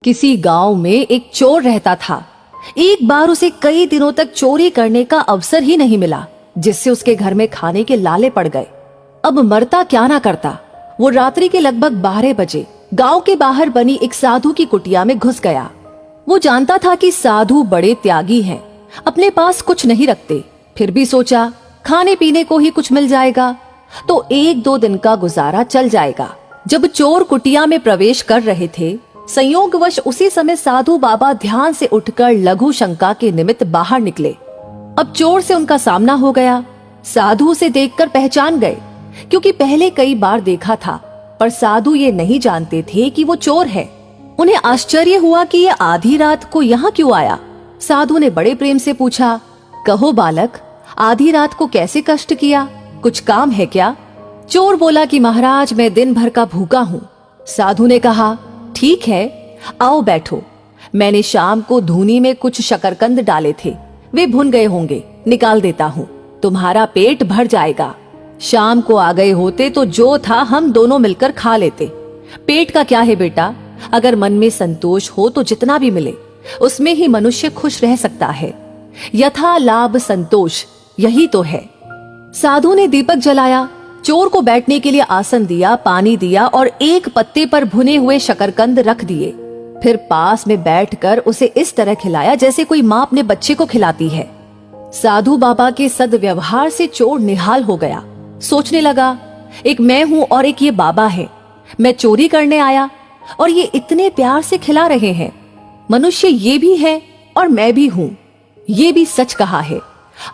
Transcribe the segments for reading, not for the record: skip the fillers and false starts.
किसी गांव में एक चोर रहता था। एक बार उसे कई दिनों तक चोरी करने का अवसर ही नहीं मिला, जिससे उसके घर में खाने के लाले पड़ गए। अब मरता क्या ना करता। वो रात्रि के लगभग 12 बजे गांव के बाहर बनी एक साधु की कुटिया में घुस गया। वो जानता था कि साधु बड़े त्यागी हैं, अपने पास कुछ नहीं रखते, फिर भी सोचा खाने पीने को ही कुछ मिल जाएगा तो 1-2 दिन का गुजारा चल जाएगा। जब चोर कुटिया में प्रवेश कर रहे थे, संयोगवश उसी समय साधु बाबा ध्यान से उठकर लघु शंका के निमित्त बाहर निकले। अब चोर से उनका सामना हो गया। साधु उसे देखकर पहचान गए, क्योंकि पहले कई बार देखा था, पर साधु ये नहीं जानते थे कि वो चोर है। उन्हें आश्चर्य हुआ कि ये आधी रात को यहाँ क्यों आया। साधु ने बड़े प्रेम से पूछा, कहो बालक, आधी रात को कैसे कष्ट किया, कुछ काम है क्या? चोर बोला कि महाराज, मैं दिन भर का भूखा हूँ। साधु ने कहा, ठीक है, आओ बैठो। मैंने शाम को धूनी में कुछ शकरकंद डाले थे, वे भुन गए होंगे, निकाल देता हूँ, तुम्हारा पेट भर जाएगा। शाम को आ गए होते तो जो था हम दोनों मिलकर खा लेते। पेट का क्या है बेटा, अगर मन में संतोष हो तो जितना भी मिले उसमें ही मनुष्य खुश रह सकता है। यथा लाभ संतोष, यही तो है। साधु ने दीपक जलाया, चोर को बैठने के लिए आसन दिया, पानी दिया और एक पत्ते पर भुने हुए शकरकंद रख दिए। फिर पास में बैठकर उसे इस तरह खिलाया जैसे कोई माँ अपने बच्चे को खिलाती है। साधु बाबा के सद्व्यवहार से चोर निहाल हो गया। सोचने लगा, एक मैं हूँ और एक ये बाबा है। मैं चोरी करने आया और ये इतने प्यार से खिला रहे हैं। मनुष्य ये भी है और मैं भी हूँ। ये भी सच कहा है,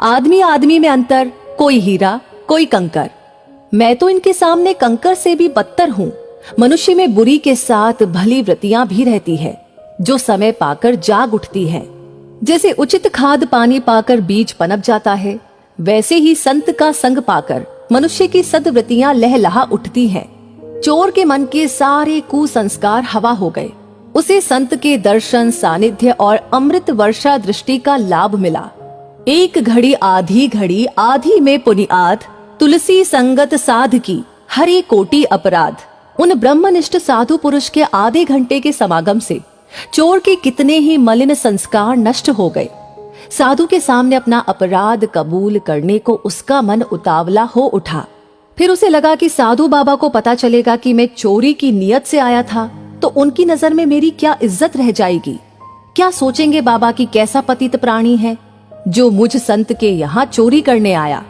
आदमी आदमी में अंतर, कोई हीरा कोई कंकर। मैं तो इनके सामने कंकर से भी बदतर हूँ। मनुष्य में बुरी के साथ भली वृत्तियां भी रहती है, जो समय पाकर जाग उठती है। जैसे उचित खाद पानी पाकर बीज पनप जाता है, वैसे ही संत का संग पाकर मनुष्य की सद्वृत्तियां लहलहा उठती हैं। चोर के मन के सारे कुसंस्कार हवा हो गए। उसे संत के दर्शन, सानिध्य और अमृत वर्षा दृष्टि का लाभ मिला। एक घड़ी आधी में पुनिआद, तुलसी संगत साध की, हरि कोटि अपराध। उन ब्रह्मनिष्ठ साधु पुरुष के आधे घंटे के समागम से चोर के कितने ही मलिन संस्कार नष्ट हो गए। साधु के सामने अपना अपराध कबूल करने को उसका मन उतावला हो उठा। फिर उसे लगा कि साधु बाबा को पता चलेगा कि मैं चोरी की नियत से आया था तो उनकी नजर में मेरी क्या इज्जत रह जाएगी। क्या सोचेंगे बाबा कि कैसा पतित प्राणी है जो मुझ संत के यहाँ चोरी करने आया।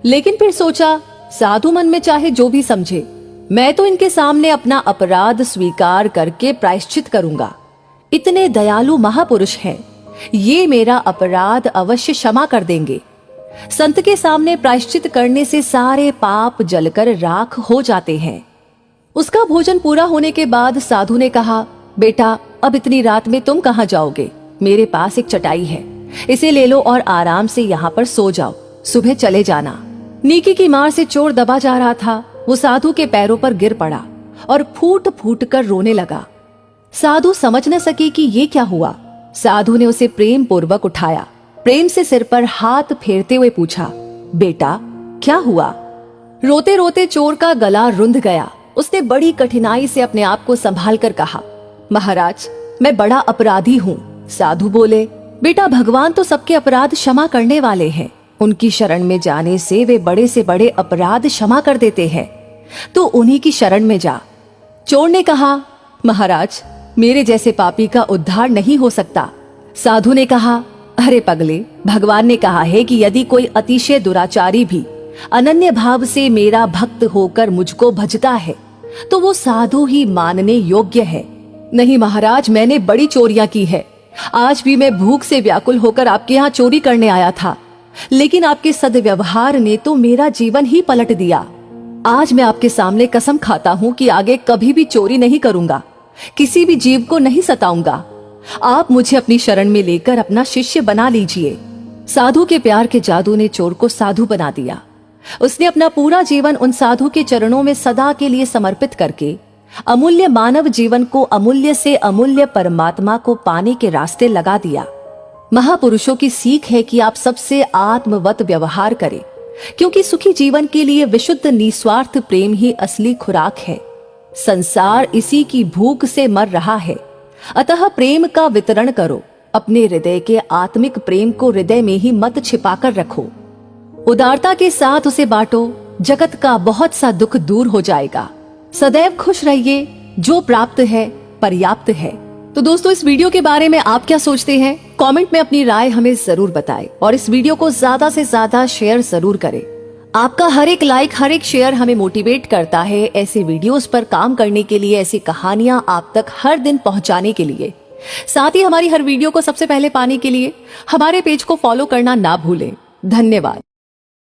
लेकिन फिर सोचा, साधु मन में चाहे जो भी समझे, मैं तो इनके सामने अपना अपराध स्वीकार करके प्रायश्चित करूंगा। इतने दयालु महापुरुष हैं, ये मेरा अपराध अवश्य क्षमा कर देंगे। संत के सामने प्रायश्चित करने से सारे पाप जलकर राख हो जाते हैं। उसका भोजन पूरा होने के बाद साधु ने कहा, बेटा, अब इतनी रात में तुम कहाँ जाओगे? मेरे पास एक चटाई है, इसे ले लो और आराम से यहाँ पर सो जाओ, सुबह चले जाना। नीकी की मार से चोर दबा जा रहा था। वो साधु के पैरों पर गिर पड़ा और फूट फूट कर रोने लगा। साधु समझ न सके कि ये क्या हुआ। साधु ने उसे प्रेम पूर्वक उठाया, प्रेम से सिर पर हाथ फेरते हुए पूछा, बेटा क्या हुआ? रोते रोते चोर का गला रुंध गया। उसने बड़ी कठिनाई से अपने आप को संभाल कर कहा, महाराज, मैं बड़ा अपराधी हूँ। साधु बोले, बेटा, भगवान तो सबके अपराध क्षमा करने वाले हैं। उनकी शरण में जाने से वे बड़े से बड़े अपराध क्षमा कर देते हैं, तो उन्हीं की शरण में जा। चोर ने कहा, महाराज, मेरे जैसे पापी का उद्धार नहीं हो सकता। साधु ने कहा, अरे पगले, भगवान ने कहा है कि यदि कोई अतिशय दुराचारी भी अनन्य भाव से मेरा भक्त होकर मुझको भजता है तो वो साधु ही मानने योग्य है। नहीं महाराज, मैंने बड़ी चोरियां की है। आज भी मैं भूख से व्याकुल होकर आपके यहाँ चोरी करने आया था, लेकिन आपके सद्व्यवहार ने तो मेरा जीवन ही पलट दिया। आज मैं आपके सामने कसम खाता हूँ कि आगे कभी भी चोरी नहीं करूंगा, किसी भी जीव को नहीं सताऊंगा। आप मुझे अपनी शरण में लेकर अपना शिष्य बना लीजिए। साधु के प्यार के जादू ने चोर को साधु बना दिया। उसने अपना पूरा जीवन उन साधु के चरणों में सदा के लिए समर्पित करके अमूल्य मानव जीवन को अमूल्य से अमूल्य परमात्मा को पाने के रास्ते लगा दिया। महापुरुषों की सीख है कि आप सबसे आत्मवत व्यवहार करें, क्योंकि सुखी जीवन के लिए विशुद्ध निस्वार्थ प्रेम ही असली खुराक है। संसार इसी की भूख से मर रहा है। अतः प्रेम का वितरण करो। अपने हृदय के आत्मिक प्रेम को हृदय में ही मत छिपाकर रखो। उदारता के साथ उसे बांटो। जगत का बहुत सा दुख दूर हो जाएगा। सदैव खुश रहिए। जो प्राप्त है पर्याप्त है। तो दोस्तों, इस वीडियो के बारे में आप क्या सोचते हैं? कमेंट में अपनी राय हमें जरूर बताएं और इस वीडियो को ज्यादा से ज्यादा शेयर जरूर करें। आपका हर एक लाइक, हर एक शेयर हमें मोटिवेट करता है ऐसे वीडियोस पर काम करने के लिए, ऐसी कहानियां आप तक हर दिन पहुंचाने के लिए। साथ ही हमारी हर वीडियो को सबसे पहले पाने के लिए हमारे पेज को फॉलो करना ना भूलें। धन्यवाद।